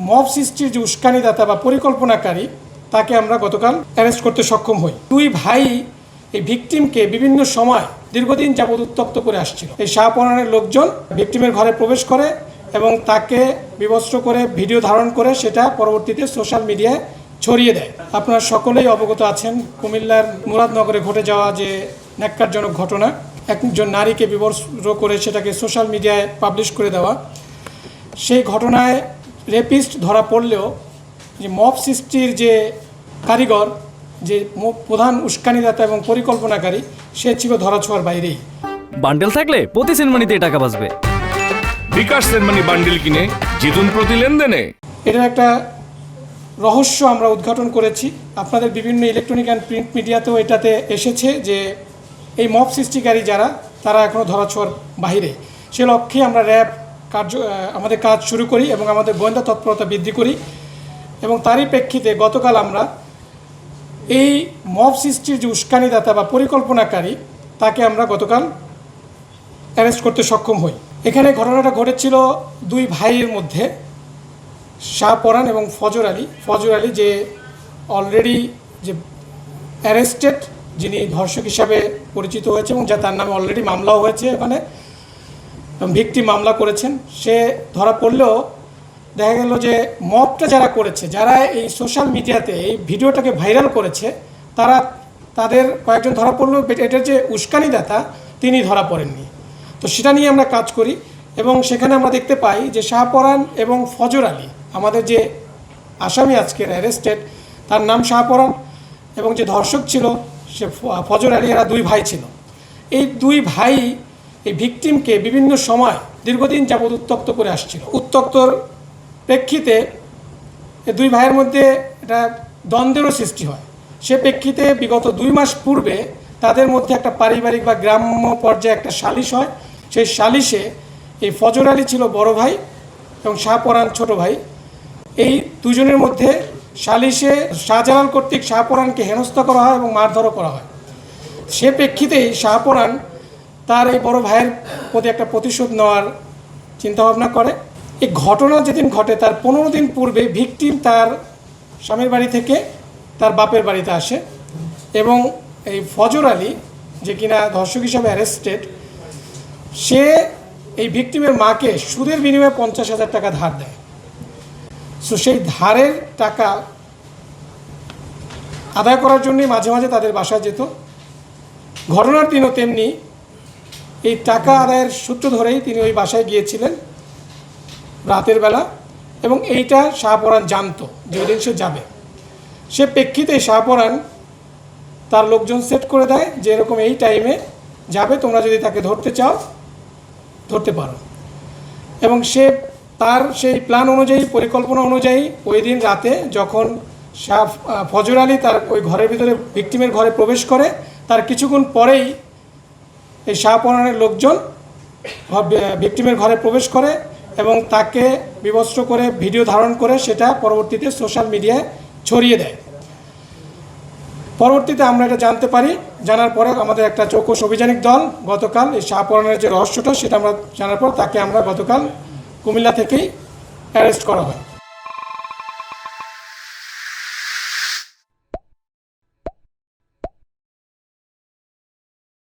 Mob সৃষ্টির যে উস্কানিদাতা বা পরিকল্পনাকারী তাকে আমরা গতকাল অ্যারেস্ট করতে সক্ষম হই। দুই ভাই এই ভিকটিমকে বিভিন্ন সময় দীর্ঘদিন যাবৎ উত্তপ্ত করে আসছিল। এই শাহপরানের লোকজন ভিকটিমের ঘরে প্রবেশ করে এবং তাকে বিবস্ত্র করে ভিডিও ধারণ করে সেটা পরবর্তীতে সোশ্যাল মিডিয়ায় ছড়িয়ে দেয়। আপনারা সকলেই অবগত আছেন কুমিল্লার মুরাদনগরে ঘটে যাওয়া যে ন্যাক্কারজনক ঘটনা, একজন নারীকে বিবস্ত্র করে সেটাকে সোশ্যাল মিডিয়ায় পাবলিশ করে দেওয়া। সেই ঘটনায় রেপিস্ট ধরা পড়লেও যে মব সৃষ্টির যে কারিগর, যে প্রধান উস্কানিদাতা এবং পরিকল্পনাকারী, সে ছিল ধরাছোঁয়ার বাইরেই। বান্ডেল থাকলে প্রতি সেনমানিতে টাকা বাঁচবে। বিকাশ সেনমানি বান্ডেল কিনে জিতুন প্রতি লেনদেনে। এটার একটা রহস্য আমরা উদ্ঘাটন করেছি। আপনাদের বিভিন্ন ইলেকট্রনিক অ্যান্ড প্রিন্ট মিডিয়াতেও এটাতে এসেছে যে এই মব সৃষ্টিকারী যারা, তারা এখনও ধরাছোঁয়ার বাইরে। সে লক্ষ্যে আমরা র্যাব আমাদের কাজ শুরু করি এবং আমাদের গোয়েন্দা তৎপরতা বৃদ্ধি করি। এবং তারই প্রেক্ষিতে গতকাল আমরা এই মব সৃষ্টির যে উস্কানিদাতা বা পরিকল্পনাকারী তাকে আমরা গতকাল অ্যারেস্ট করতে সক্ষম হই। এখানে ঘটনাটা ঘটেছিল দুই ভাইয়ের মধ্যে, শাহপরান এবং ফজর আলী। ফজর আলী যে অলরেডি যে অ্যারেস্টেড, যিনি ধর্ষক হিসাবে পরিচিত হয়েছে এবং যা তার নামে অলরেডি মামলাও হয়েছে, এখানে ভিকটিম মামলা করেছেন। সে ধরা পড়লেও দেখা গেল যে মবটা যারা করেছে, যারা এই সোশ্যাল মিডিয়াতে এই ভিডিওটাকে ভাইরাল করেছে, তাদের কয়েকজন ধরা পড়লেও এটার যে উস্কানিদাতা তিনি ধরা পড়েননি। তো সেটা নিয়ে আমরা কাজ করি এবং সেখানে আমরা দেখতে পাই যে শাহপরান এবং ফজর আলী, আমাদের যে আসামি আজকের অ্যারেস্টেড, তার নাম শাহপরান এবং যে ধর্ষক ছিল সে ফজর আলী, এরা দুই ভাই ছিল। এই দুই ভাই এই ভিকটিমকে বিভিন্ন সময় দীর্ঘদিন যাবৎ উত্তপ্ত করে আসছিল। উত্তপ্তর প্রেক্ষিতে এই দুই ভাইয়ের মধ্যে একটা দ্বন্দ্বেরও সৃষ্টি হয়। সে প্রেক্ষিতে বিগত 2 মাস পূর্বে তাদের মধ্যে একটা পারিবারিক বা গ্রাম্য পর্যায়ে একটা সালিশ হয়। সেই সালিশে এই ফজর আলী ছিল বড় ভাই এবং শাহপরান ছোট ভাই। এই দুজনের মধ্যে সালিশে শাহজালাল কর্তৃক শাহপরানকে হেনস্থা করা হয় এবং মারধরও করা হয়। সে প্রেক্ষিতেই শাহপরান তার এই বড় ভাইয়ের প্রতি একটা প্রতিশোধ নেওয়ার চিন্তাভাবনা করে। এই ঘটনা যেদিন ঘটে তার 15 দিন পূর্বে ভিকটিম তার স্বামীর বাড়ি থেকে তার বাপের বাড়িতে আসে এবং এই ফজর আলী, যে কিনা ধর্ষক হিসাবে অ্যারেস্টেড, সে এই ভিকটিমের মাকে সুদের বিনিময়ে 50,000 টাকা ধার দেয়। সো সেই ধারের টাকা আদায় করার জন্যই মাঝে মাঝে তাদের বাসায় যেত। ঘটনার দিনও তেমনি এই টাকা আদায়ের সূত্র ধরেই তিনি ওই বাসায় গিয়েছিলেন রাতের বেলা এবং এইটা শাহপরান জানতো যে ওই দিন সে যাবে। সে প্রেক্ষিতে শাহপরান তার লোকজন সেট করে দেয় যে এরকম এই টাইমে যাবে, তোমরা যদি তাকে ধরতে চাও ধরতে পারো। এবং সে তার সেই প্ল্যান অনুযায়ী, পরিকল্পনা অনুযায়ী ওই দিন রাতে যখন ফজর আলী তার ওই ঘরের ভিতরে ভিকটিমের ঘরে প্রবেশ করে, তার কিছুক্ষণ পরেই এই শাহপরানের লোকজন ভিকটিমের ঘরে প্রবেশ করে এবং তাকে বিবস্ত্র করে ভিডিও ধারণ করে সেটা পরবর্তীতে সোশ্যাল মিডিয়ায় ছড়িয়ে দেয়। পরবর্তীতে আমরা এটা জানতে পারি। জানার পরে আমাদের একটা চৌকস অভিযানিক দল গতকাল এই শাহপরানের যে রহস্যটা সেটা আমরা জানার পর তাকে আমরা গতকাল কুমিল্লা থেকেই অ্যারেস্ট করা হয়।